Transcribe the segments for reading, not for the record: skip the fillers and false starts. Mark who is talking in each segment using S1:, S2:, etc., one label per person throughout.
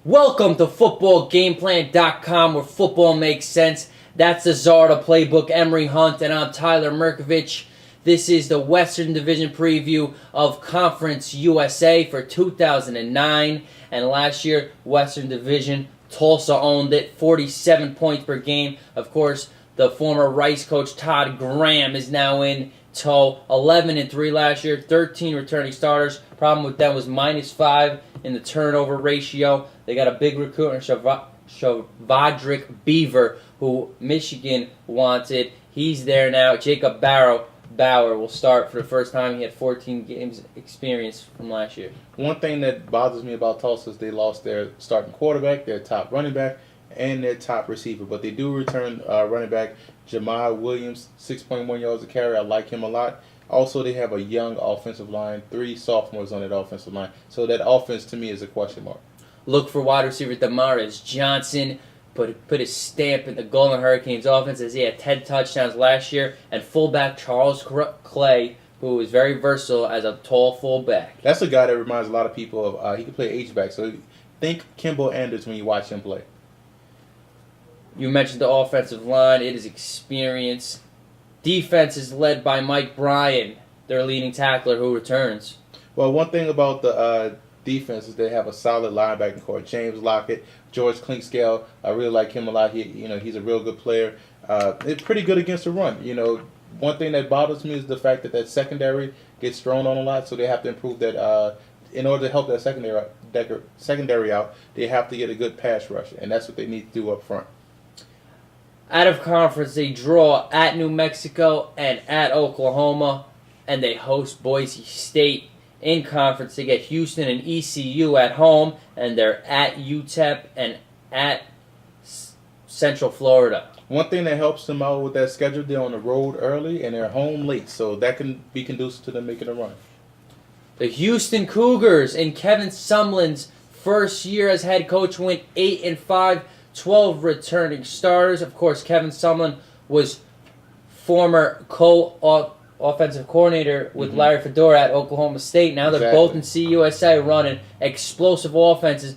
S1: Welcome to footballgameplan.com, where football makes sense. That's the Zarda playbook, Emery Hunt, and I'm Tyler Merkovich. This is the Western Division preview of Conference USA for 2009. And last year, Western Division, Tulsa owned it, 47 points per game. Of course, the former Rice coach Todd Graham is now in tow. 11-3 last year, 13 returning starters. Problem with them was -5 in the turnover ratio. They got a big recruit in Shavadrik Beaver, who Michigan wanted. He's there now. Jacob Bauer will start for the first time. He had 14 games experience from last year.
S2: One thing that bothers me about Tulsa is they lost their starting quarterback, their top running back, and their top receiver. But they do return running back Jamal Williams, 6.1 yards a carry. I like him a lot. Also, they have a young offensive line, 3 sophomores on that offensive line. So that offense, to me, is a question mark.
S1: Look for wide receiver Damaris Johnson. Put his stamp in the Golden Hurricanes offense, as he had 10 touchdowns last year. And fullback Charles Clay, who is very versatile as a tall fullback.
S2: That's a guy that reminds a lot of people of, he can play H-back. So think Kimball Anders when you watch him play.
S1: You mentioned the offensive line. It is experience. Defense is led by Mike Bryan, their leading tackler, who returns.
S2: Well, one thing about the defense is they have a solid linebacking core. James Lockett, George Clinkscale, I really like him a lot. He's a real good player. It's pretty good against the run. One thing that bothers me is the fact that secondary gets thrown on a lot, so they have to improve that. In order to help that secondary out, they have to get a good pass rush, and that's what they need to do up front.
S1: Out of conference, they draw at New Mexico and at Oklahoma, and they host Boise State. In conference, they get Houston and ECU at home, and they're at UTEP and at Central Florida.
S2: One thing that helps them out with that schedule, they're on the road early and they're home late, so that can be conducive to them making a run.
S1: The Houston Cougars, in Kevin Sumlin's first year as head coach, went 8-5, 12 returning starters. Of course, Kevin Sumlin was former offensive coordinator with Larry Fedora at Oklahoma State. Now they're both in CUSA running explosive offenses.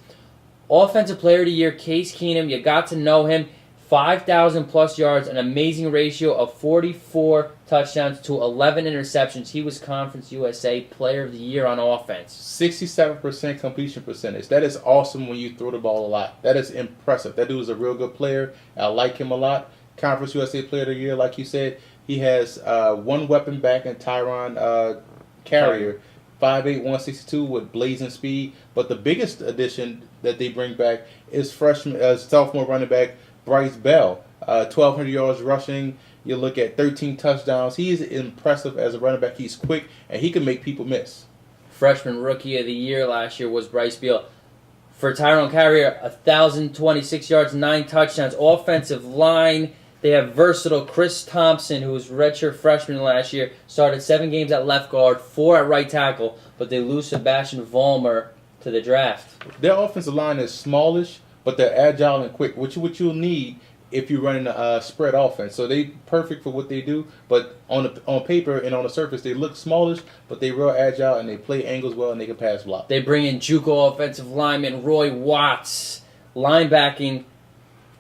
S1: Offensive Player of the Year, Case Keenum, you got to know him. 5,000 plus yards, an amazing ratio of 44 touchdowns to 11 interceptions. He was Conference USA Player of the Year on offense.
S2: 67% completion percentage. That is awesome when you throw the ball a lot. That is impressive. That dude is a real good player. I like him a lot. Conference USA Player of the Year, like you said. He has one weapon back in Tyron Carrier, 5'8", 162 with blazing speed. But the biggest addition that they bring back is sophomore running back Bryce Bell, 1,200 yards rushing. You look at 13 touchdowns. He is impressive as a running back. He's quick, and he can make people miss.
S1: Freshman Rookie of the Year last year was Bryce Bell. For Tyrone Carrier, 1,026 yards, 9 touchdowns. Offensive line, they have versatile Chris Thompson, who was redshirt freshman last year, started 7 games at left guard, 4 at right tackle, but they lose Sebastian Vollmer to the draft.
S2: Their offensive line is smallish, but they're agile and quick, which you'll need if you're running a spread offense. So they're perfect for what they do, but on paper and on the surface, they look smallish, but they're real agile, and they play angles well, and they can pass block.
S1: They bring in JUCO offensive lineman Roy Watts. Linebacking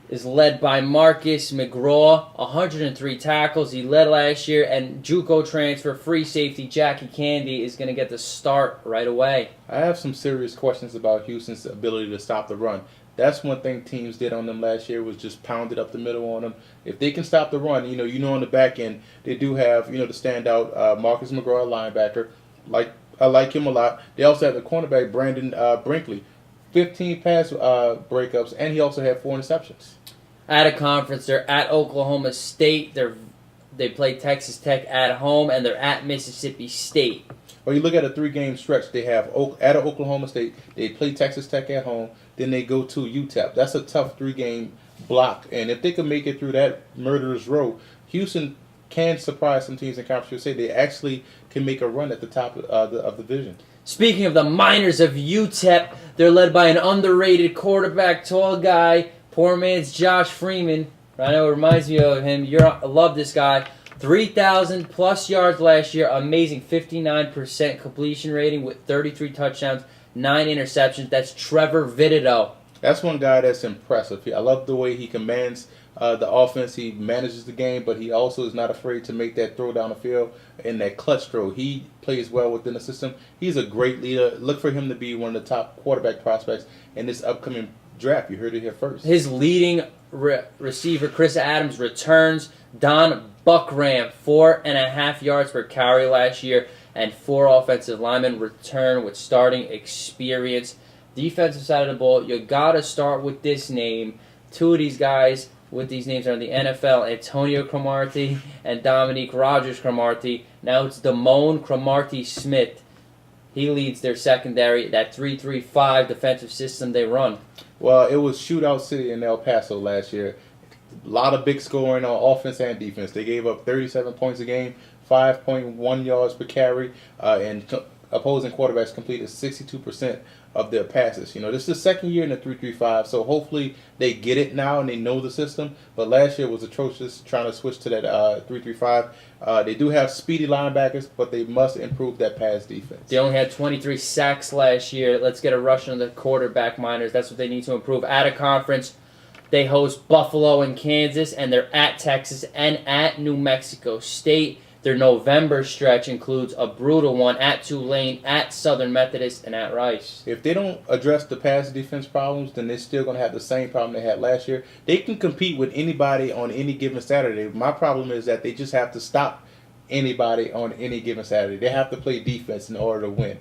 S1: is led by Marcus McGraw, 103 tackles. He led last year, and JUCO transfer free safety Jackie Candy is going to get the start right away.
S2: I have some serious questions about Houston's ability to stop the run. That's one thing teams did on them last year, was just pounded up the middle on them. If they can stop the run, on the back end, they do have, the standout Marcus McGraw, linebacker. I like him a lot. They also have the cornerback Brandon Brinkley, 15 pass breakups, and he also had 4 interceptions.
S1: At a conference, they're at Oklahoma State. They play Texas Tech at home, and they're at Mississippi State.
S2: Well, you look at a 3-game stretch. They have at Oklahoma State. They play Texas Tech at home. Then they go to UTEP. That's a tough 3-game block. And if they can make it through that murderer's row, Houston can surprise some teams in Conference USA. They actually can make a run at the top of the division.
S1: Speaking of the Miners of UTEP, they're led by an underrated quarterback, tall guy, poor man's Josh Freeman. I know it reminds me of him. I love this guy. 3,000 plus yards last year. Amazing 59% completion rating with 33 touchdowns, 9 interceptions. That's Trevor Vitito.
S2: That's one guy that's impressive. I love the way he commands the offense. He manages the game, but he also is not afraid to make that throw down the field and that clutch throw. He plays well within the system. He's a great leader. Look for him to be one of the top quarterback prospects in this upcoming draft. You heard it here first.
S1: His leading receiver, Chris Adams, returns. Don Buckram, 4.5 yards per carry last year, and 4 offensive linemen return with starting experience. Defensive side of the ball, you gotta start with this name. 2 of these guys with these names are in the NFL: Antonio Cromartie and Dominique Rodgers-Cromartie. Now it's Damone Cromartie-Smith. He leads their secondary, that 3-3-5 defensive system they run.
S2: Well, it was shootout city in El Paso last year. A lot of big scoring on offense and defense. They gave up 37 points a game, 5.1 yards per carry, and opposing quarterbacks completed 62% of their passes. You know, this is the second year in the 3-3-5, so hopefully they get it now and they know the system. But last year was atrocious trying to switch to that 3-3-5. They do have speedy linebackers, but they must improve that pass defense.
S1: They only had 23 sacks last year. Let's get a rush on the quarterback Miners. That's what they need to improve. At a conference, they host Buffalo and Kansas, and they're at Texas and at New Mexico State. Their November stretch includes a brutal one at Tulane, at Southern Methodist, and at Rice.
S2: If they don't address the pass defense problems, then they're still going to have the same problem they had last year. They can compete with anybody on any given Saturday. My problem is that they just have to stop anybody on any given Saturday. They have to play defense in order to win.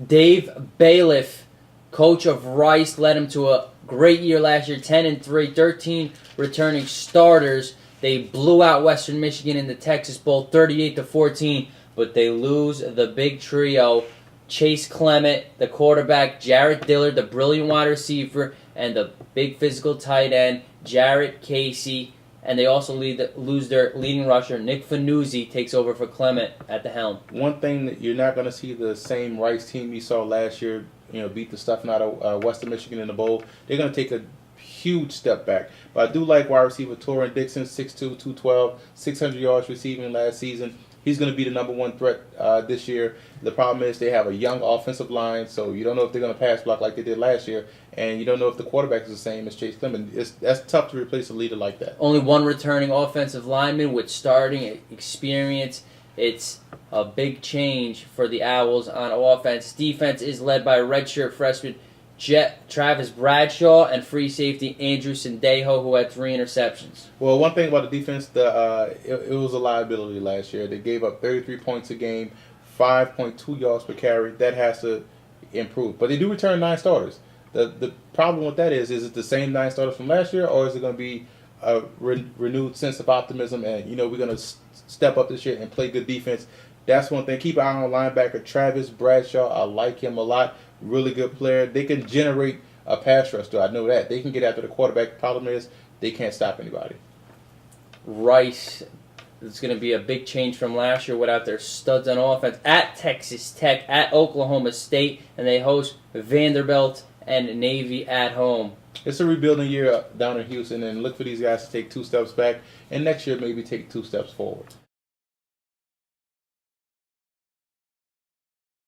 S1: Dave Bailiff, coach of Rice, led him to a great year last year, 10-3, 13 returning starters. They blew out Western Michigan in the Texas Bowl 38-14, but they lose the big trio: Chase Clement, the quarterback; Jarrett Dillard, the brilliant wide receiver; and the big physical tight end, Jarrett Casey. And they also lose their leading rusher. Nick Fanuzzi takes over for Clement at the helm.
S2: One thing that you're not going to see the same Rice team you saw last year, beat the stuffing out of Western Michigan in the bowl. They're going to take a huge step back. But I do like wide receiver Torrin Dixon, 6'2", 212, 600 yards receiving last season. He's going to be the number one threat this year. The problem is they have a young offensive line, so you don't know if they're going to pass block like they did last year, and you don't know if the quarterback is the same as Chase Clement. That's tough to replace a leader like that.
S1: Only one returning offensive lineman with starting experience. It's a big change for the Owls on offense. Defense is led by redshirt freshman Travis Bradshaw and free safety Andrew Sendejo, who had 3 interceptions.
S2: Well, one thing about the defense, it was a liability last year. They gave up 33 points a game, 5.2 yards per carry. That has to improve. But they do return 9 starters. The problem with that is it the same 9 starters from last year, or is it going to be a renewed sense of optimism and, we're going to step up this year and play good defense? That's one thing. Keep an eye on linebacker Travis Bradshaw. I like him a lot. Really good player. They can generate a pass rush, though. I know that. They can get after the quarterback. Problem is, they can't stop anybody.
S1: Rice is going to be a big change from last year without their studs on offense. At Texas Tech, at Oklahoma State, and they host Vanderbilt and Navy at home.
S2: It's a rebuilding year down in Houston, and look for these guys to take 2 steps back, and next year maybe take 2 steps forward.